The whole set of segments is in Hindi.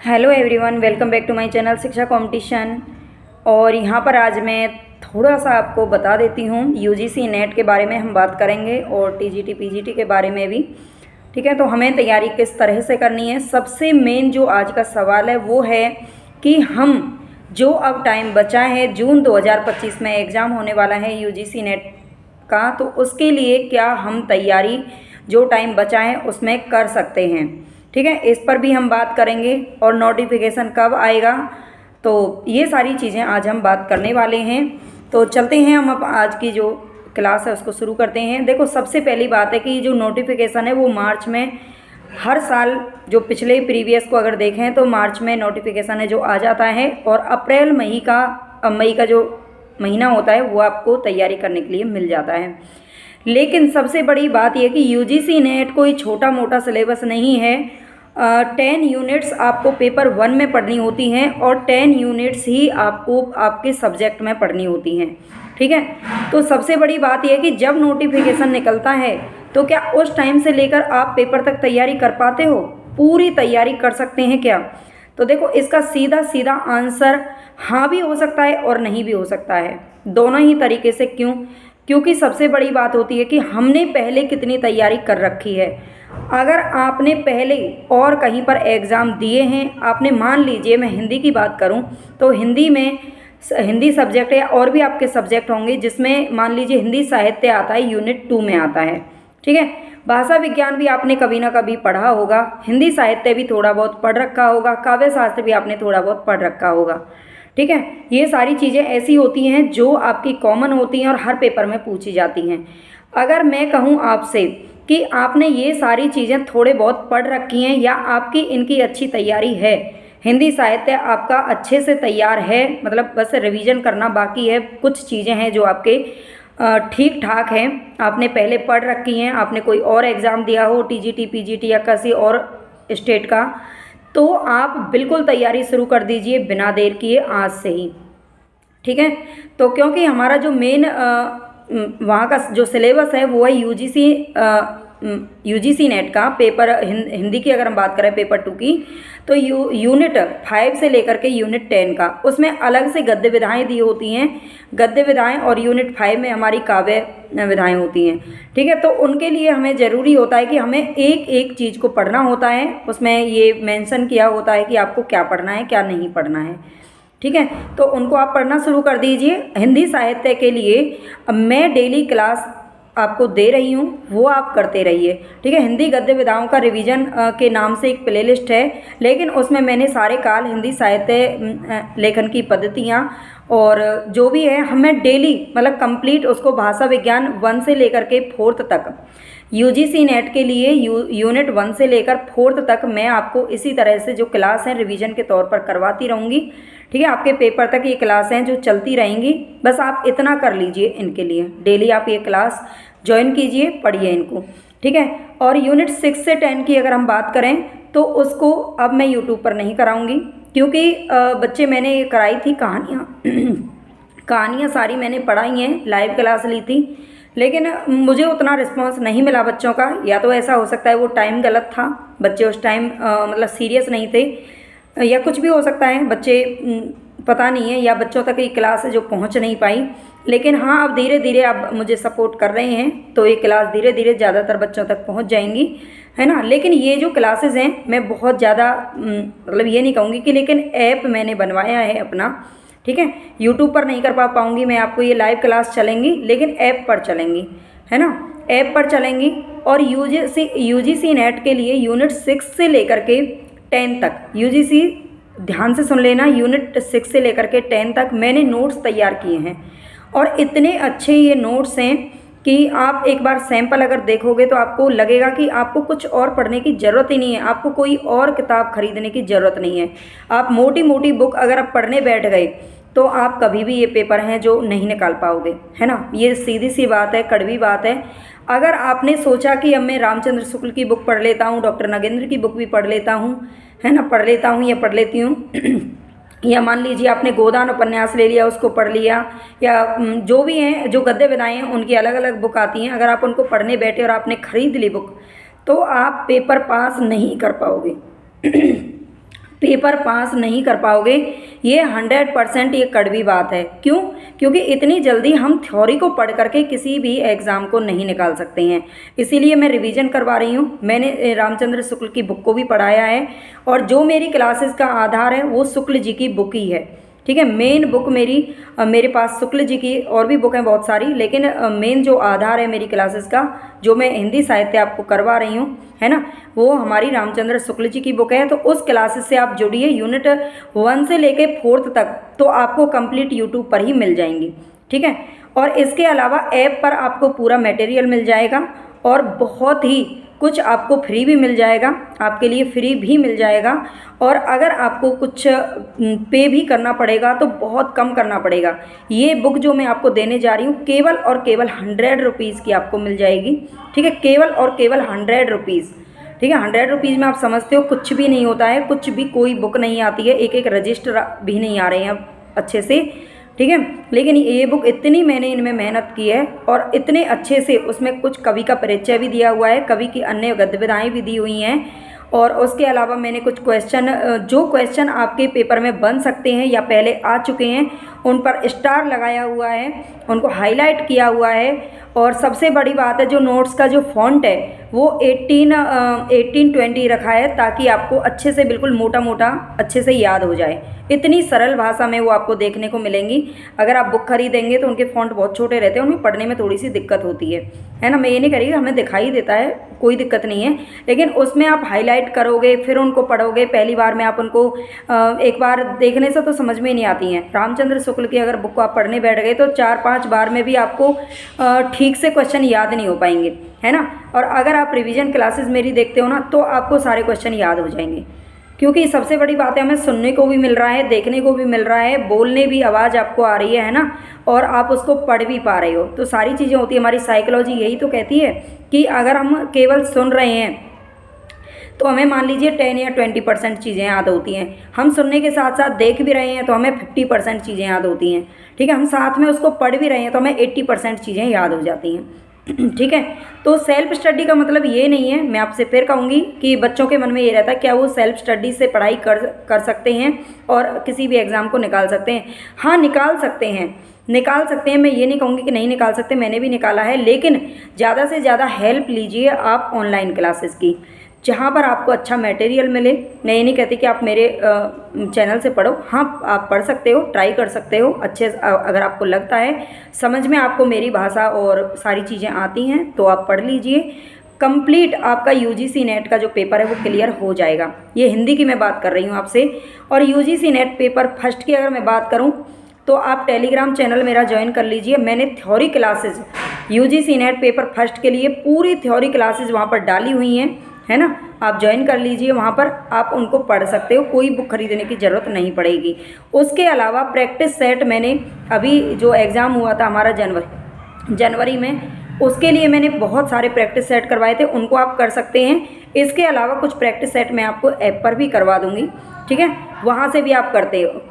Hello everyone, welcome back to my channel Shiksha competition. और यहाँ पर आज मैं थोड़ा सा आपको बता देती हूँ यूजीसी नेट के बारे में हम बात करेंगे और टीजीटी पीजीटी के बारे में भी। ठीक है, तो हमें तैयारी किस तरह से करनी है। सबसे मेन जो आज का सवाल है वो है कि हम जो अब टाइम बचा है, जून 2025 में एग्ज़ाम होने वाला है यूजीसी नेट का, तो उसके लिए क्या हम तैयारी जो टाइम बचा है उसमें कर सकते हैं। ठीक है, इस पर भी हम बात करेंगे और नोटिफिकेशन कब आएगा, तो ये सारी चीज़ें आज हम बात करने वाले हैं। तो चलते हैं, हम अब आज की जो क्लास है उसको शुरू करते हैं। देखो, सबसे पहली बात है कि जो नोटिफिकेशन है वो मार्च में हर साल, जो पिछले प्रीवियस को अगर देखें तो मार्च में नोटिफिकेशन है जो आ जाता है, और अप्रैल मई का जो महीना होता है वो आपको तैयारी करने के लिए मिल जाता है। लेकिन सबसे बड़ी बात यह कि यूजीसी नेट कोई छोटा मोटा सिलेबस नहीं है। 10 यूनिट्स आपको पेपर 1 में पढ़नी होती हैं और 10 यूनिट्स ही आपको आपके सब्जेक्ट में पढ़नी होती हैं। ठीक है, तो सबसे बड़ी बात यह है कि जब नोटिफिकेशन निकलता है तो क्या उस टाइम से लेकर आप पेपर तक तैयारी कर पाते हो, पूरी तैयारी कर सकते हैं क्या? तो देखो, इसका सीधा सीधा आंसर हाँ भी हो सकता है और नहीं भी हो सकता है, दोनों ही तरीके से। क्यों? क्योंकि सबसे बड़ी बात होती है कि हमने पहले कितनी तैयारी कर रखी है। अगर आपने पहले और कहीं पर एग्ज़ाम दिए हैं, आपने, मान लीजिए मैं हिंदी की बात करूं तो हिंदी सब्जेक्ट या और भी आपके सब्जेक्ट होंगे जिसमें मान लीजिए हिंदी साहित्य आता है, यूनिट 2 में आता है। ठीक है, भाषा विज्ञान भी आपने कभी ना कभी पढ़ा होगा, हिंदी साहित्य भी थोड़ा बहुत पढ़ रखा होगा, काव्य शास्त्र भी आपने थोड़ा बहुत पढ़ रखा होगा। ठीक है, ये सारी चीज़ें ऐसी होती हैं जो आपकी कॉमन होती हैं और हर पेपर में पूछी जाती हैं। अगर मैं कहूँ आपसे कि आपने ये सारी चीज़ें थोड़े बहुत पढ़ रखी हैं या आपकी इनकी अच्छी तैयारी है, हिंदी साहित्य आपका अच्छे से तैयार है, मतलब बस रिवीजन करना बाकी है, कुछ चीज़ें हैं जो आपके ठीक ठाक हैं, आपने पहले पढ़ रखी हैं, आपने कोई और एग्ज़ाम दिया हो टीजीटी पीजीटी या किसी और स्टेट का, तो आप बिल्कुल तैयारी शुरू कर दीजिए बिना देर किए आज से ही। ठीक है, तो क्योंकि हमारा जो मेन वहाँ का जो सिलेबस है वो है यूजीसी नेट का पेपर हिंदी की अगर हम बात करें पेपर 2 की, तो यूनिट 5 से लेकर के यूनिट 10 का, उसमें अलग से गद्य विधाएँ दी होती हैं, गद्य विधाएँ, और यूनिट 5 में हमारी काव्य विधाएँ होती हैं। ठीक है, तो उनके लिए हमें ज़रूरी होता है कि हमें एक एक चीज़ को पढ़ना होता है, उसमें ये मेंशन किया होता है कि आपको क्या पढ़ना है क्या नहीं पढ़ना है। ठीक है, तो उनको आप पढ़ना शुरू कर दीजिए। हिंदी साहित्य के लिए अब मैं डेली क्लास आपको दे रही हूँ, वो आप करते रहिए। ठीक है, हिंदी गद्य विधाओं का रिवीजन के नाम से एक प्लेलिस्ट है, लेकिन उसमें मैंने सारे काल, हिंदी साहित्य लेखन की पद्धतियाँ और जो भी है, हमें डेली मतलब कंप्लीट उसको भाषा विज्ञान 1 से लेकर के 4th तक, यूजीसी नेट के लिए यूनिट 1 से लेकर 4th तक मैं आपको इसी तरह से जो क्लास है रिवीजन के तौर पर करवाती रहूँगी। ठीक है, आपके पेपर तक ये क्लास हैं जो चलती रहेंगी, बस आप इतना कर लीजिए इनके लिए, डेली आप ये क्लास ज्वाइन कीजिए, पढ़िए इनको। ठीक है, और यूनिट 6 से 10 की अगर हम बात करें तो उसको अब मैं यूट्यूब पर नहीं कराऊंगी, क्योंकि बच्चे मैंने ये कराई थी कहानियाँ सारी मैंने पढ़ाई हैं, लाइव क्लास ली थी, लेकिन मुझे उतना रिस्पांस नहीं मिला बच्चों का। या तो ऐसा हो सकता है वो टाइम गलत था, बच्चे उस टाइम मतलब सीरियस नहीं थे, या कुछ भी हो सकता है, बच्चे पता नहीं है, या बच्चों तक ये क्लास है जो पहुंच नहीं पाई। लेकिन हाँ, अब धीरे धीरे आप मुझे सपोर्ट कर रहे हैं तो ये क्लास धीरे धीरे ज़्यादातर बच्चों तक पहुंच जाएंगी, है ना। लेकिन ये जो क्लासेस हैं, मैं बहुत ज़्यादा मतलब ये नहीं कहूँगी कि, लेकिन ऐप मैंने बनवाया है अपना। ठीक है, यूट्यूब पर नहीं कर पाऊँगी मैं आपको, ये लाइव क्लास चलेंगी लेकिन ऐप पर चलेंगी, है ना, ऐप पर चलेंगी। और यूजीसी नेट के लिए यूनिट 6 से लेकर के 10 तक, यूजीसी, ध्यान से सुन लेना, यूनिट 6 से लेकर के 10 तक मैंने नोट्स तैयार किए हैं, और इतने अच्छे ये नोट्स हैं कि आप एक बार सैंपल अगर देखोगे तो आपको लगेगा कि आपको कुछ और पढ़ने की ज़रूरत ही नहीं है, आपको कोई और किताब खरीदने की ज़रूरत नहीं है। आप मोटी मोटी बुक अगर आप पढ़ने बैठ गए तो आप कभी भी ये पेपर हैं जो नहीं निकाल पाओगे, है ना। ये सीधी सी बात है, कड़वी बात है। अगर आपने सोचा कि अब मैं रामचंद्र शुक्ल की बुक पढ़ लेता हूँ, डॉक्टर नगेंद्र की बुक भी पढ़ लेता हूँ, है ना, पढ़ लेता हूँ या पढ़ लेती हूँ या मान लीजिए आपने गोदान उपन्यास ले लिया, उसको पढ़ लिया, या जो भी हैं, जो गद्य विधाएँ हैं उनकी अलग अलग बुक आती हैं, अगर आप उनको पढ़ने बैठे और आपने खरीद ली बुक, तो आप पेपर पास नहीं कर पाओगे पेपर पास नहीं कर पाओगे। ये 100% ये कड़वी बात है। क्यों? क्योंकि इतनी जल्दी हम थ्योरी को पढ़ करके किसी भी एग्ज़ाम को नहीं निकाल सकते हैं। इसीलिए मैं रिवीजन करवा रही हूँ। मैंने रामचंद्र शुक्ल की बुक को भी पढ़ाया है और जो मेरी क्लासेस का आधार है वो शुक्ल जी की बुक ही है। ठीक है, मेन बुक मेरे पास शुक्ल जी की और भी बुक हैं बहुत सारी, लेकिन मेन जो आधार है मेरी क्लासेस का, जो मैं हिंदी साहित्य आपको करवा रही हूँ, है ना, वो हमारी रामचंद्र शुक्ल जी की बुक है। तो उस क्लासेस से आप जुड़िए, यूनिट 1 से लेके 4th तक तो आपको कंप्लीट यूट्यूब पर ही मिल जाएंगी। ठीक है, और इसके अलावा ऐप पर आपको पूरा मटेरियल मिल जाएगा और बहुत ही कुछ आपको फ्री भी मिल जाएगा, आपके लिए फ्री भी मिल जाएगा। और अगर आपको कुछ पे भी करना पड़ेगा तो बहुत कम करना पड़ेगा। ये बुक जो मैं आपको देने जा रही हूँ केवल और केवल 100 रुपीज़ की आपको मिल जाएगी। ठीक है, केवल और केवल 100 रुपीज़। ठीक है, 100 रुपीज़ में आप समझते हो कुछ भी नहीं होता है, कुछ भी कोई बुक नहीं आती है, एक एक रजिस्टर भी नहीं आ रहे हैं अच्छे से। ठीक है, लेकिन ये बुक इतनी मैंने इनमें मेहनत की है और इतने अच्छे से उसमें कुछ कवि का परिचय भी दिया हुआ है, कवि की अन्य गद्य विधाएँ भी दी हुई हैं। और उसके अलावा मैंने कुछ क्वेश्चन, जो क्वेश्चन आपके पेपर में बन सकते हैं या पहले आ चुके हैं, उन पर स्टार लगाया हुआ है, उनको हाईलाइट किया हुआ है। और सबसे बड़ी बात है, जो नोट्स का जो फॉन्ट है वो 1820 रखा है, ताकि आपको अच्छे से बिल्कुल मोटा मोटा अच्छे से याद हो जाए। इतनी सरल भाषा में वो आपको देखने को मिलेंगी। अगर आप बुक खरीदेंगे तो उनके फॉन्ट बहुत छोटे रहते हैं, उनमें पढ़ने में थोड़ी सी दिक्कत होती है ना। मैं ये नहीं कह रही, हमें दिखाई देता है, कोई दिक्कत नहीं है, लेकिन उसमें आप हाईलाइट करोगे फिर उनको पढ़ोगे, पहली बार में आप उनको एक बार देखने से तो समझ में ही नहीं आती हैं। रामचंद्र शुक्ल की अगर बुक को आप पढ़ने बैठ गए तो 4-5 बार में भी आपको ठीक से क्वेश्चन याद नहीं हो पाएंगे, है ना। और अगर आप रिवीजन क्लासेस मेरी देखते हो ना तो आपको सारे क्वेश्चन याद हो जाएंगे, क्योंकि सबसे बड़ी बात है हमें सुनने को भी मिल रहा है, देखने को भी मिल रहा है, बोलने भी आवाज़ आपको आ रही है ना, और आप उसको पढ़ भी पा रहे हो। तो सारी चीज़ें होती है, हमारी साइकोलॉजी यही तो कहती है कि अगर हम केवल सुन रहे हैं तो हमें मान लीजिए 10 या 20% चीज़ें याद होती हैं। हम सुनने के साथ साथ देख भी रहे हैं तो हमें 50% चीज़ें याद होती हैं। ठीक है, हम साथ में उसको पढ़ भी रहे हैं तो हमें 80% चीज़ें याद हो जाती हैं। ठीक है, तो सेल्फ स्टडी का मतलब ये नहीं है, मैं आपसे फिर कहूँगी कि बच्चों के मन में ये रहता है क्या वो सेल्फ स्टडी से पढ़ाई कर सकते हैं और किसी भी एग्ज़ाम को निकाल सकते हैं। हाँ, निकाल सकते हैं, मैं ये नहीं कहूँगी कि नहीं निकाल सकते, मैंने भी निकाला है। लेकिन ज़्यादा से ज़्यादा हेल्प लीजिए आप ऑनलाइन क्लासेस की, जहाँ पर आपको अच्छा मटेरियल मिले। मैं ये नहीं कहती कि आप मेरे चैनल से पढ़ो, हाँ आप पढ़ सकते हो, ट्राई कर सकते हो अच्छे, अगर आपको लगता है समझ में आपको मेरी भाषा और सारी चीज़ें आती हैं तो आप पढ़ लीजिए। कंप्लीट आपका यूजीसी नेट का जो पेपर है वो क्लियर हो जाएगा। ये हिंदी की मैं बात कर रही हूँ आपसे। और यूजीसी नेट पेपर फर्स्ट की अगर मैं बात करूँ तो आप टेलीग्राम चैनल मेरा ज्वाइन कर लीजिए। मैंने theory classes UGC net paper first के लिए पूरी थ्योरी क्लासेस वहाँ पर डाली हुई हैं, है ना। आप ज्वाइन कर लीजिए, वहाँ पर आप उनको पढ़ सकते हो, कोई बुक खरीदने की ज़रूरत नहीं पड़ेगी। उसके अलावा प्रैक्टिस सेट मैंने अभी जो एग्ज़ाम हुआ था हमारा जनवरी में, उसके लिए मैंने बहुत सारे प्रैक्टिस सेट करवाए थे, उनको आप कर सकते हैं। इसके अलावा कुछ प्रैक्टिस सेट मैं आपको ऐप पर भी करवा दूँगी। ठीक है, वहाँ से भी आप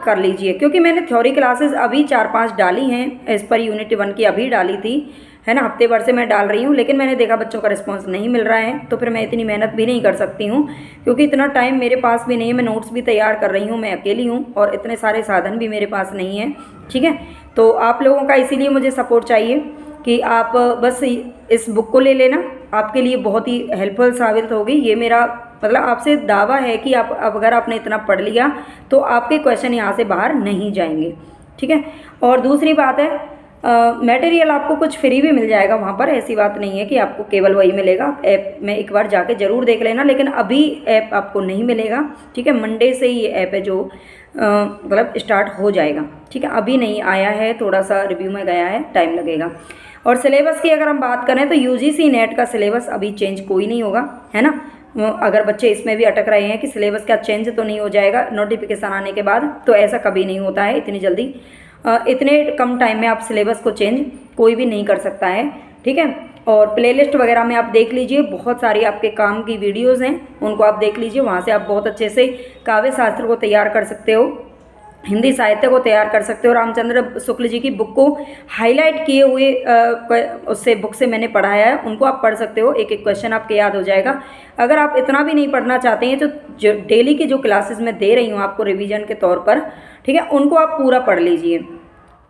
कर लीजिए, क्योंकि मैंने थ्योरी क्लासेस अभी 4-5 डाली हैं। इस पर यूनिट 1 की अभी डाली थी, है ना, हफ्ते भर से मैं डाल रही हूँ, लेकिन मैंने देखा बच्चों का रिस्पांस नहीं मिल रहा है, तो फिर मैं इतनी मेहनत भी नहीं कर सकती हूँ, क्योंकि इतना टाइम मेरे पास भी नहीं है। मैं नोट्स भी तैयार कर रही हूँ, मैं अकेली हूँ और इतने सारे साधन भी मेरे पास नहीं है। ठीक है, तो आप लोगों का इसीलिए मुझे सपोर्ट चाहिए कि आप बस इस बुक को ले लेना, आपके लिए बहुत ही हेल्पफुल साबित होगी। ये मेरा मतलब आपसे दावा है कि आप अगर आपने इतना पढ़ लिया तो आपके क्वेश्चन यहाँ से बाहर नहीं जाएंगे। ठीक है, और दूसरी बात है मटेरियल आपको कुछ फ्री भी मिल जाएगा वहाँ पर, ऐसी बात नहीं है कि आपको केवल वही मिलेगा। ऐप में एक बार जाके ज़रूर देख लेना, लेकिन अभी ऐप आपको नहीं मिलेगा। ठीक है, मंडे से ही ये ऐप है जो मतलब स्टार्ट हो जाएगा। ठीक है, अभी नहीं आया है, थोड़ा सा रिव्यू में गया है, टाइम लगेगा। और सिलेबस की अगर हम बात करें तो यूजीसी नेट का सिलेबस अभी चेंज कोई नहीं होगा, है ना। अगर बच्चे इसमें भी अटक रहे हैं कि सिलेबस क्या चेंज तो नहीं हो जाएगा नोटिफिकेशन आने के बाद, तो ऐसा कभी नहीं होता है। इतनी जल्दी इतने कम टाइम में आप सिलेबस को चेंज कोई भी नहीं कर सकता है। ठीक है, और प्लेलिस्ट वगैरह में आप देख लीजिए, बहुत सारी आपके काम की वीडियोस हैं, उनको आप देख लीजिए, वहाँ से आप बहुत अच्छे से काव्य शास्त्र को तैयार कर सकते हो। हिंदी साहित्य को तैयार कर सकते हो। रामचंद्र शुक्ल जी की बुक को हाईलाइट किए हुए उससे बुक से मैंने पढ़ाया है, उनको आप पढ़ सकते हो, एक एक क्वेश्चन आपके याद हो जाएगा। अगर आप इतना भी नहीं पढ़ना चाहते हैं तो जो डेली की जो क्लासेस मैं दे रही हूँ आपको रिवीजन के तौर पर, ठीक है, उनको आप पूरा पढ़ लीजिए।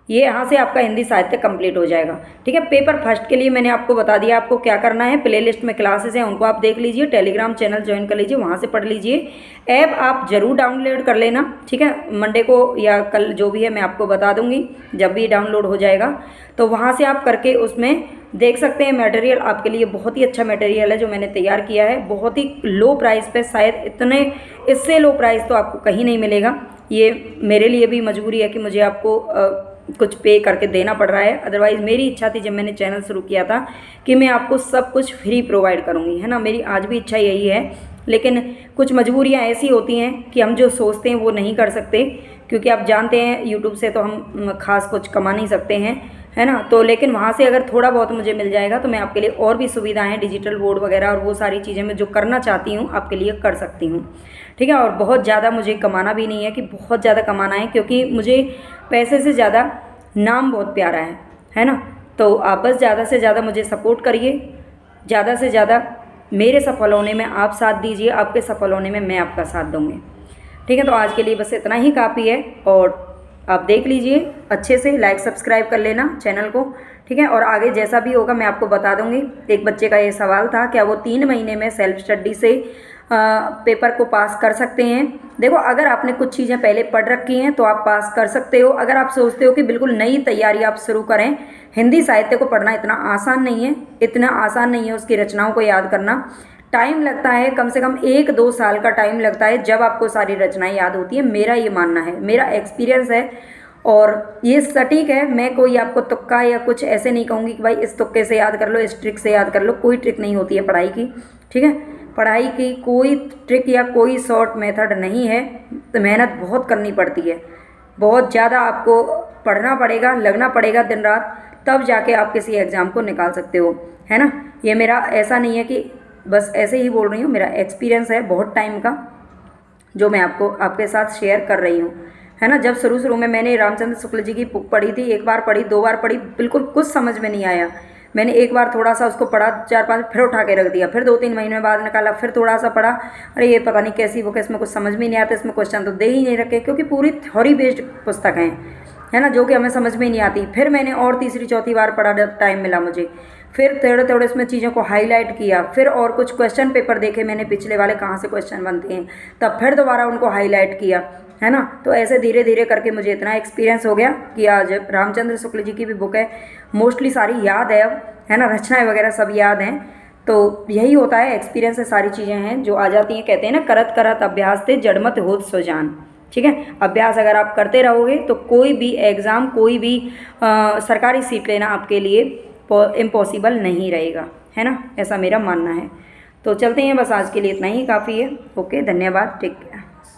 ये यहाँ से आपका हिंदी साहित्य कंप्लीट हो जाएगा। ठीक है, पेपर फर्स्ट के लिए मैंने आपको बता दिया आपको क्या करना है। प्लेलिस्ट में क्लासेस हैं, उनको आप देख लीजिए, टेलीग्राम चैनल ज्वाइन कर लीजिए, वहाँ से पढ़ लीजिए। ऐप आप ज़रूर डाउनलोड कर लेना, ठीक है, मंडे को या कल जो भी है मैं आपको बता दूंगी जब भी डाउनलोड हो जाएगा। तो वहाँ से आप करके उसमें देख सकते हैं। मटेरियल आपके लिए बहुत ही अच्छा मटेरियल है जो मैंने तैयार किया है, बहुत ही लो प्राइस पे, शायद इतने इससे लो प्राइस तो आपको कहीं नहीं मिलेगा। ये मेरे लिए भी मजबूरी है कि मुझे आपको कुछ पे करके देना पड़ रहा है, अदरवाइज़ मेरी इच्छा थी जब मैंने चैनल शुरू किया था कि मैं आपको सब कुछ फ्री प्रोवाइड करूँगी, है ना। मेरी आज भी इच्छा यही है, लेकिन कुछ मजबूरियाँ ऐसी होती हैं कि हम जो सोचते हैं वो नहीं कर सकते, क्योंकि आप जानते हैं यूट्यूब से तो हम खास कुछ कमा नहीं सकते हैं, है ना। तो लेकिन वहाँ से अगर थोड़ा बहुत मुझे मिल जाएगा तो मैं आपके लिए और भी सुविधाएं, डिजिटल बोर्ड वगैरह और वो सारी चीज़ें मैं जो करना चाहती हूँ आपके लिए कर सकती हूँ, ठीक है। और बहुत ज़्यादा मुझे कमाना भी नहीं है कि बहुत ज़्यादा कमाना है, क्योंकि मुझे पैसे से ज़्यादा नाम बहुत प्यारा है ना। तो आप बस ज़्यादा से ज़्यादा मुझे सपोर्ट करिए, ज़्यादा से ज़्यादा मेरे सफल होने में आप साथ दीजिए, आपके सफल होने में मैं आपका साथ दूँगी, ठीक है। तो आज के लिए बस इतना ही काफ़ी है, और आप देख लीजिए अच्छे से, लाइक सब्सक्राइब कर लेना चैनल को, ठीक है। और आगे जैसा भी होगा मैं आपको बता दूंगी। एक बच्चे का ये सवाल था, क्या वो 3 महीने में सेल्फ स्टडी से पेपर को पास कर सकते हैं। देखो, अगर आपने कुछ चीज़ें पहले पढ़ रखी हैं तो आप पास कर सकते हो। अगर आप सोचते हो कि बिल्कुल नई तैयारी आप शुरू करें, हिंदी साहित्य को पढ़ना इतना आसान नहीं है, इतना आसान नहीं है उसकी रचनाओं को याद करना। टाइम लगता है, कम से कम 1-2 साल का टाइम लगता है जब आपको सारी रचनाएं याद होती है। मेरा ये मानना है, मेरा एक्सपीरियंस है, और ये सटीक है। मैं कोई आपको तुक्का या कुछ ऐसे नहीं कहूँगी कि भाई इस तुक्के से याद कर लो, इस ट्रिक से याद कर लो। कोई ट्रिक नहीं होती है पढ़ाई की, ठीक है। पढ़ाई की कोई ट्रिक या कोई शॉर्ट मेथड नहीं है। तो मेहनत बहुत करनी पड़ती है, बहुत ज़्यादा आपको पढ़ना पड़ेगा, लगना पड़ेगा दिन रात, तब जाके आप किसी एग्ज़ाम को निकाल सकते हो, है ना। ये मेरा ऐसा नहीं है कि बस ऐसे ही बोल रही हूँ, मेरा एक्सपीरियंस है बहुत टाइम का जो मैं आपके साथ शेयर कर रही हूँ, है ना। जब शुरू में मैंने रामचंद्र शुक्ल जी की बुक पढ़ी थी, एक बार पढ़ी, 2 बार पढ़ी, बिल्कुल कुछ समझ में नहीं आया। मैंने एक बार थोड़ा सा उसको पढ़ा, 4-5, फिर उठा के रख दिया, फिर 2-3 महीने बाद निकाला, फिर थोड़ा सा पढ़ा, अरे ये पता नहीं कैसी बुक है, इसमें कुछ समझ में नहीं आता, इसमें क्वेश्चन तो दे ही नहीं रखे, क्योंकि पूरी थ्योरी बेस्ड पुस्तक हैं, है ना, जो कि हमें समझ में नहीं आती। फिर मैंने और तीसरी चौथी बार पढ़ा जब टाइम मिला मुझे, फिर थोड़े थोड़े इसमें चीज़ों को हाईलाइट किया, फिर और कुछ क्वेश्चन पेपर देखे मैंने पिछले वाले कहाँ से क्वेश्चन बनते हैं, तब फिर दोबारा उनको हाईलाइट किया, है ना। तो ऐसे धीरे धीरे करके मुझे इतना एक्सपीरियंस हो गया कि आज रामचंद्र शुक्ल जी की भी बुक है, मोस्टली सारी याद है अब, है ना, रचनाएं वगैरह सब याद हैं। तो यही होता है, एक्सपीरियंस से सारी चीज़ें हैं जो आ जाती हैं। कहते हैं ना, करत करत अभ्यास ते जड़मत होत सुजान, ठीक है। अभ्यास अगर आप करते रहोगे तो कोई भी एग्ज़ाम, कोई भी सरकारी सीट लेना आपके लिए इम्पॉसिबल नहीं रहेगा, है ना, ऐसा मेरा मानना है। तो चलते हैं, बस आज के लिए इतना ही काफ़ी है। ओके, धन्यवाद, टेक केयर।